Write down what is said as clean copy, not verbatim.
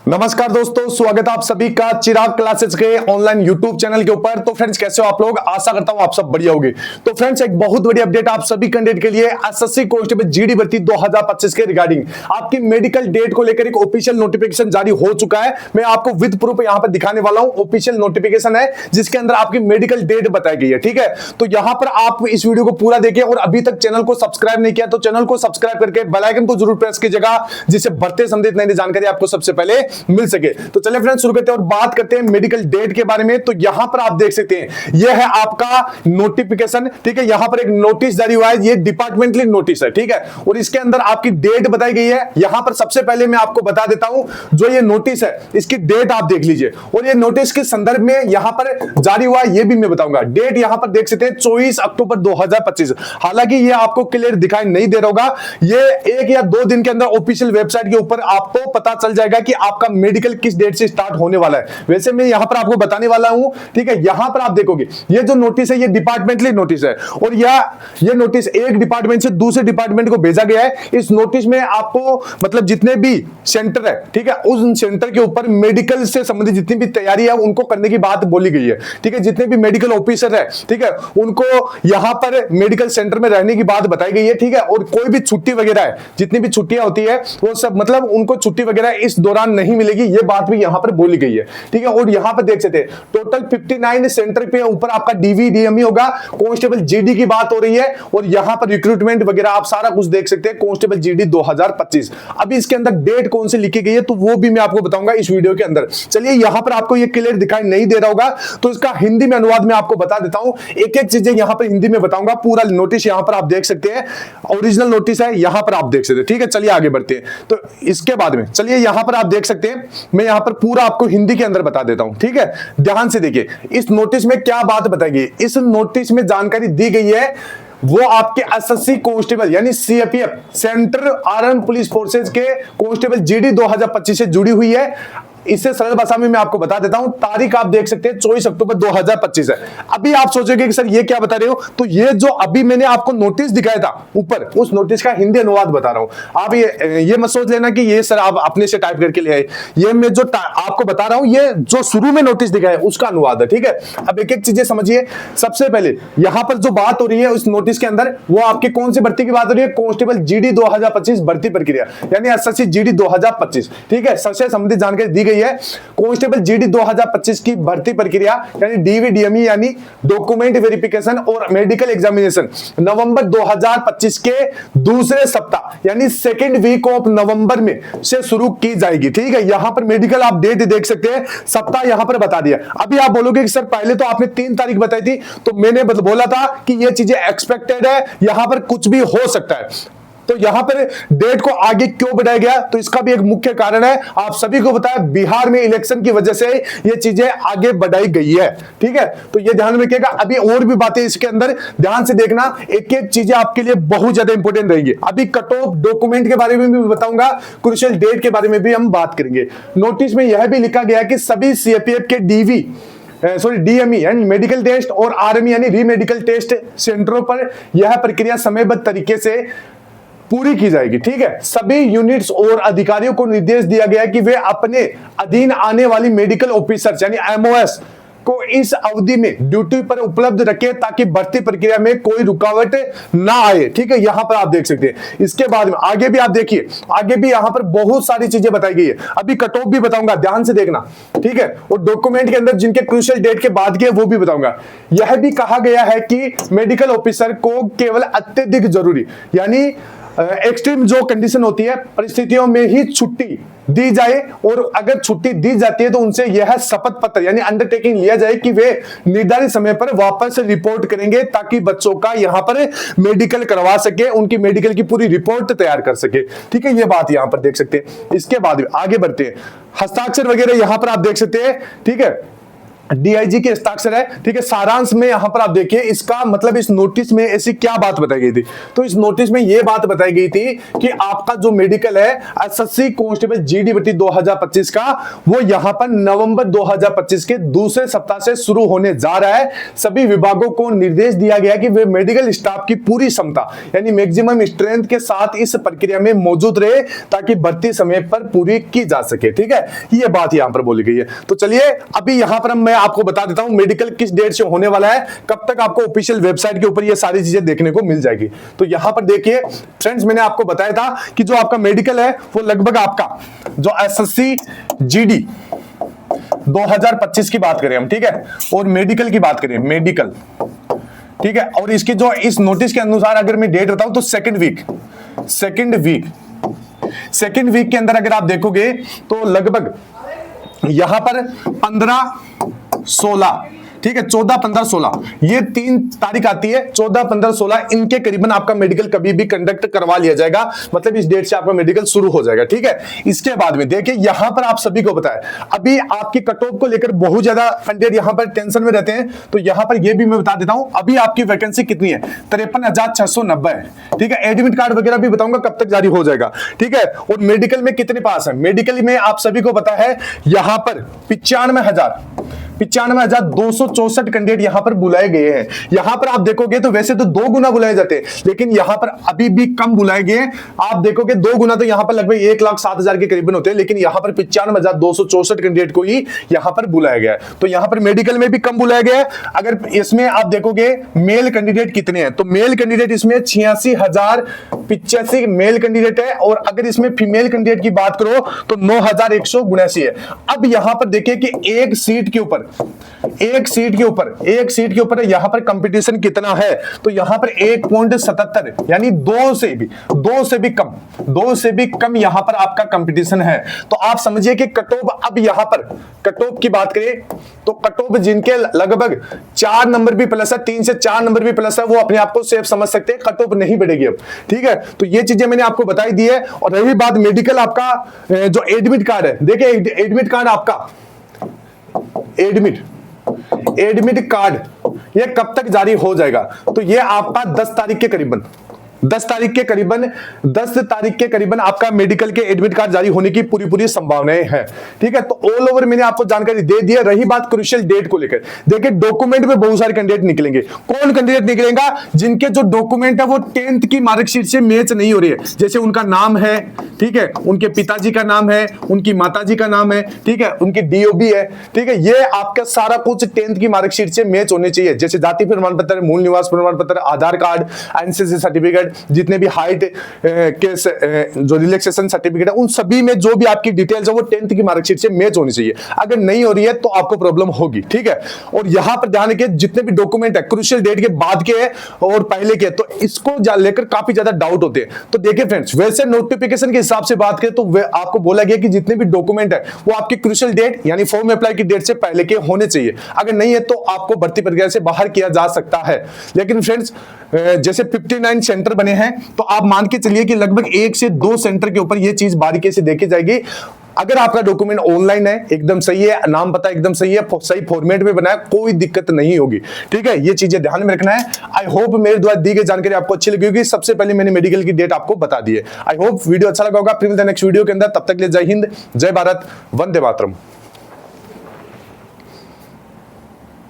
नमस्कार दोस्तों, स्वागत है आप सभी का चिराग क्लासेस के ऑनलाइन यूट्यूब चैनल के ऊपर। तो फ्रेंड्स, कैसे हो आप लोग? आशा करता हूं आप सब बढ़िया होंगे। तो फ्रेंड्स, एक बहुत बड़ी अपडेट आप सभी कैंडिडेट के लिए एसएससी कांस्टेबल जीडी भर्ती 2025 के रिगार्डिंग आपकी मेडिकल डेट को लेकर एक ऑफिशियल नोटिफिकेशन जारी हो चुका है। मैं आपको विद प्रूफ यहां पर दिखाने वाला हूं। ऑफिशियल नोटिफिकेशन है जिसके अंदर आपकी मेडिकल डेट बताई गई है। ठीक है, तो यहां पर आप इस वीडियो को पूरा देखिए और अभी तक चैनल को सब्सक्राइब नहीं किया तो चैनल को सब्सक्राइब करके बेल आइकन को जरूर प्रेस कीजिएगा, जिससे बढ़ते संबंधित नई जानकारी आपको सबसे पहले मिल सके। तो चलिए फ्रेंड्स, शुरू करते हैं और बात करते हैं मेडिकल डेट के बारे में। तो यहां पर आप देख सकते हैं, यह है आपका नोटिफिकेशन। ठीक है, यहां पर एक नोटिस जारी हुआ है, ये डिपार्टमेंटली नोटिस है। ठीक है, और इसके अंदर आपकी डेट बताई गई है। यहां पर सबसे पहले मैं आपको बता देता हूं, जो ये नोटिस है इसकी डेट आप देख लीजिए और ये नोटिस के संदर्भ में यहां पर जारी हुआ है, ये भी मैं बताऊंगा। डेट यहां पर देख सकते हैं 24 अक्टूबर 2025। हालांकि ये आपको क्लियर दिखाई नहीं दे रहा होगा, ये 1 या 2 दिन के अंदर ऑफिशियल वेबसाइट के ऊपर आपको पता चल जाएगा कि आपका मेडिकल किस डेट से स्टार्ट होने वाला है। वैसे मैं यहां पर आपको बताने वाला हूं। ठीक है, यहां पर आप देखोगे ये जो नोटिस है ये डिपार्टमेंटली नोटिस है और ये नोटिस एक डिपार्टमेंट से दूसरे डिपार्टमेंट को भेजा गया है। इस नोटिस में आपको मतलब जितने भी सेंटर है, ठीक है, उस सेंटर के ऊपर मेडिकल से संबंधित जितनी भी तैयारी है उनको करने की बात बोली गई है। ठीक है, जितने भी मेडिकल ऑफिसर है, ठीक है, उनको यहां पर मेडिकल सेंटर में रहने की बात बताई गई है। ठीक है, और कोई भी छुट्टी वगैरह है, जितनी भी छुट्टियां होती है वो सब मतलब उनको छुट्टी वगैरह इस दौरान नहीं मिलेगी, ये बात भी यहां पर बोली गई है। ठीक है, और यहां पर देख सकते हैं टोटल 59 सेंटर पे ऊपर आपका डीवी डीएमई होगा। कांस्टेबल जीडी की बात हो रही है और यहां पर रिक्रूटमेंट वगैरह आप सारा कुछ देख सकते हैं। Constable GD 2025। अभी इसके अंदर डेट कौन सी लिखी गई है तो वो भी मैं आपको बताऊंगा इस वीडियो के अंदर। चलिए, यहां पर आपको ये क्लियर दिखाई नहीं दे रहा होगा तो इसका हिंदी में अनुवाद मैं आपको बता देता हूं। एक एक चीजें यहां पर हिंदी में बताऊंगा। पूरा नोटिस यहां पर आप देख सकते हैं, ओरिजिनल नोटिस है, यहां पर आप देख सकते हैं। ठीक है, चलिए आगे बढ़ते हैं। तो इसके बाद में चलिए यहां पर आप देख सकते हैं, मैं यहां पर पूरा आपको हिंदी के अंदर बता देता हूं। ठीक है, ध्यान से देखिए इस नोटिस में क्या बात बताई गई। इस नोटिस में जानकारी दी गई है वो आपके एसएससी कांस्टेबल यानी CAPF central arm police forces के कांस्टेबल जीडी 2025 से जुड़ी हुई है। इससे सरल भाषा में मैं आपको बता देता हूं। तारीख आप देख सकते हैं 24 अक्टूबर 2025 है। अभी आप सोचोगे कि सर ये क्या बता रहे हो, तो ये जो अभी मैंने आपको नोटिस दिखाया था ऊपर, उस नोटिस का हिंदी अनुवाद बता रहा हूं। आप ये मत सोच लेना कि ये सर आप अपने से टाइप करके ले आए। ये मैं जो आपको बता रहा हूं, ये जो शुरू में नोटिस दिखाया है उसका अनुवाद है। ठीक है, अब एक एक चीजें समझिए। सबसे पहले यहां पर जो बात हो रही है उस नोटिस के अंदर, वो आपकी कौन सी भर्ती की बात हो रही है? कांस्टेबल जीडी 2025 भर्ती प्रक्रिया यानी एसएससी जीडी 2025। ठीक है, सबसे संबंधित जानकारी दी गई है। कांस्टेबल जीडी 2025 की भर्ती प्रक्रिया यानी डीवीडीएमई यानी डॉक्यूमेंट वेरिफिकेशन और मेडिकल एग्जामिनेशन नवंबर 2025 के दूसरे सप्ताह यानी सेकेंड वीक ऑफ नवंबर में से शुरू की जाएगी। ठीक है, यहां पर मेडिकल आप डेट देख सकते हैं, सप्ताह यहां पर बता दिया। अभी आप बोलोगे कि सर पहले तो आपने 3 तारीख बताई थी, तो मैंने बोला था कि ये चीजें एक्सपेक्टेड है, यहां पर कुछ भी हो सकता है। तो यहां पर डेट को आगे क्यों बढ़ाया गया, तो इसका भी एक मुख्य कारण है। आप सभी को पता है बिहार में इलेक्शन की वजह से ये चीजें आगे बढ़ाई गई है। ठीक है, तो ये ध्यान में रखिएगा। अभी और भी बातें इसके अंदर ध्यान से देखना, एक एक चीजें आपके लिए बहुत ज्यादा इंपॉर्टेंट रहेंगी। अभी कट ऑफ डॉक्यूमेंट के बारे में भी बताऊंगा, क्रूशियल डेट के बारे में भी हम बात करेंगे। नोटिस में यह भी लिखा गया कि सभी सीएपीएफ के डीएमई यानी मेडिकल टेस्ट और आरएमई यानी री मेडिकल टेस्ट सेंटरों पर यह प्रक्रिया समयबद्ध तरीके से पूरी की जाएगी। ठीक है, सभी यूनिट्स और अधिकारियों को निर्देश दिया गया है कि वे अपने अधीन आने वाली मेडिकल ऑफिसर्स यानी एमओएस को इस अवधि में ड्यूटी पर उपलब्ध रखें ताकि भर्ती प्रक्रिया में कोई रुकावट ना आए। ठीक है, यहां पर आप देख सकते हैं। इसके बाद में आगे भी आप देखिए, आगे भी यहां पर बहुत सारी चीजें बताई गई है। अभी कट ऑफ भी बताऊंगा, ध्यान से देखना। ठीक है, और डॉक्यूमेंट के अंदर जिनके क्रूशियल डेट के बाद के वो भी बताऊंगा। यह भी कहा गया है कि मेडिकल ऑफिसर को केवल अत्यधिक जरूरी यानी एक्सट्रीम जो कंडीशन होती है परिस्थितियों में ही छुट्टी दी जाए, और अगर छुट्टी दी जाती है तो उनसे यह शपथ पत्र यानी अंडरटेकिंग लिया जाए कि वे निर्धारित समय पर वापस रिपोर्ट करेंगे ताकि बच्चों का यहां पर मेडिकल करवा सके, उनकी मेडिकल की पूरी रिपोर्ट तैयार कर सके। ठीक है, ये बात यहां पर देख सकते हैं। इसके बाद आगे बढ़ते हैं, हस्ताक्षर वगैरह यहां पर आप देख सकते हैं। ठीक है, डीआईजी के हस्ताक्षर है। ठीक है, सारांश में यहां पर आप देखिए इसका मतलब इस नोटिस में ऐसी क्या बात बताई गई थी। तो इस नोटिस में यह बात बताई गई थी कि आपका जो मेडिकल है एसएससी कांस्टेबल जीडी भर्ती 2025 का, वो यहां पर नवंबर 2025 के दूसरे सप्ताह से शुरू होने जा रहा है। सभी विभागों को निर्देश दिया गया कि वे मेडिकल स्टाफ की पूरी क्षमता यानी मैक्सिमम स्ट्रेंथ के साथ इस प्रक्रिया में मौजूद रहे ताकि भर्ती समय पर पूरी की जा सके। ठीक है, यह बात यहां पर बोली गई है। तो चलिए अभी यहां पर मैं आपको बता देता हूं मेडिकल किस डेट से होने वाला है, कब तक आपको ऑफिशियल वेबसाइट के ऊपर ये सारी चीजें देखने को मिल जाएगी। तो यहां पर देखिए फ्रेंड्स, मैंने आपको बताया था कि जो आपका मेडिकल है वो लगभग आपका जो एसएससी जीडी 2025 की बात करें हम, ठीक है, और मेडिकल की बात करें, मेडिकल, ठीक है, और इसकी जो इस नोटिस के अनुसार अगर मैं डेट बताऊं तो सेकंड वीक के अंदर अगर आप देखोगे तो लगभग यहां पर 15-16, ठीक है, 14, 15, 16 ये 3 तारीख आती है। 14, 15, 16 इनके करीबन आपका मेडिकल कभी भी कंडक्ट करवा लिया जाएगा, मतलब इस डेट से आपका मेडिकल शुरू हो जाएगा। ठीक है, इसके बाद में देखिए यहां पर आप सभी को पता है अभी आपकी कट ऑफ को लेकर बहुत ज्यादा कैंडिडेट यहां पर टेंशन में रहते हैं। तो यहां पर यह भी मैं बता देता हूं अभी आपकी वैकेंसी कितनी है, 53,690 है। ठीक है, एडमिट कार्ड वगैरह भी बताऊंगा कब तक जारी हो जाएगा। ठीक है, और मेडिकल में कितने पास है, मेडिकल में आप सभी को पता है यहां पर 95,264 कैंडिडेट यहां पर बुलाए गए हैं। यहां पर आप देखोगे तो वैसे तो 2 गुना बुलाए जाते हैं, लेकिन यहां पर अभी भी कम बुलाए गए। आप देखोगे 2 गुना तो यहां पर लगभग 1,07,000 के करीबन होते हैं, लेकिन यहां पर 95,264 कैंडिडेट को ही यहां पर बुलाया गया है। तो यहां पर मेडिकल में भी कम बुलाया गया है। अगर इसमें आप देखोगे मेल कैंडिडेट कितने हैं, तो मेल कैंडिडेट इसमें 86,085 मेल कैंडिडेट है, और अगर इसमें फीमेल कैंडिडेट की बात करो तो 9,179 है। अब यहां पर देखिए कि एक सीट के ऊपर यहां पर कंपटीशन कितना है, तो यहां पर 1.77 यानी 2 से भी कम यहां पर आपका कंपटीशन है। तो आप समझिए कि कट ऑफ, अब यहां पर कट ऑफ की बात करें तो कट ऑफ जिनके लगभग 4 नंबर भी प्लस है, 3 से 4 नंबर भी प्लस है, वो अपने आप को सेफ समझ सकते हैं, कट ऑफ नहीं बढ़ेगी अब। ठीक है, तो ये चीजें मैंने आपको बताई दी है। और रही बात मेडिकल आपका जो एडमिट कार्ड है, देखिए एडमिट कार्ड आपका एडमिट कार्ड ये कब तक जारी हो जाएगा, तो ये आपका 10 तारीख के करीबन 10 तारीख के करीबन आपका मेडिकल के एडमिट कार्ड जारी होने की पूरी संभावनाएं हैं। ठीक है, तो ऑल ओवर मैंने आपको जानकारी दे दी है। रही बात क्रूशियल डेट को लेकर, देखिए डॉक्यूमेंट में बहुत सारे कैंडिडेट निकलेंगे। कौन कैंडिडेट निकलेगा, जिनके जो डॉक्यूमेंट है वो 10th की मार्कशीट से मैच नहीं हो रही है, जैसे उनका नाम है, ठीक है, उनके पिताजी का नाम है, उनकी माताजी का नाम है, ठीक है, उनकी डीओबी है। ठीक है, ये आपका सारा कुछ 10th की मार्कशीट से मैच होने चाहिए, जैसे जाति प्रमाण पत्र, मूल निवास प्रमाण पत्र, आधार कार्ड, एनसीसी सर्टिफिकेट, जितने भी हाइट के जो रिलैक्सेशन सर्टिफिकेट है, उन सभी में जो भी आपकी डिटेल्स है वो 10th की मार्कशीट से मैच होनी चाहिए। अगर नहीं हो रही है तो आपको प्रॉब्लम होगी। ठीक है, और यहां पर ध्यान रखिए जितने भी डॉक्यूमेंट है क्रूशियल डेट के बाद के और पहले के, तो इसको लेकर काफी ज्यादा डाउट होते हैं। तो देखिए फ्रेंड्स, वैसे नोटिफिकेशन के हिसाब से बात करें तो आपको बोला गया कि जितने भी डॉक्यूमेंट है वो आपकी क्रूशियल डेट यानी फॉर्म अप्लाई की डेट से पहले के होने चाहिए। अगर नहीं है तो आपको भर्ती प्रक्रिया से बाहर किया जा सकता है। लेकिन फ्रेंड्स, जैसे 59 सेंटर बने हैं, तो आप मान के चलिए कि लगभग 1 से 2 सेंटर के ऊपर यह चीज बारीकी से देखी जाएगी। अगर आपका डॉक्यूमेंट ऑनलाइन है, एकदम सही है, नाम पता एकदम सही है, सही फॉर्मेट में बनाया, कोई दिक्कत नहीं होगी। ठीक है, ये चीजें ध्यान में रखना है। आई होप मेरे द्वारा दी गई जानकारी आपको अच्छी लगी होगी। सबसे पहले मैंने मेडिकल की डेट आपको बता दी है। आई होप वीडियो अच्छा लगा होगा। फिर मिलते हैं नेक्स्ट वीडियो के अंदर, तब तक के लिए जय हिंद, जय भारत, वंदे मातरम।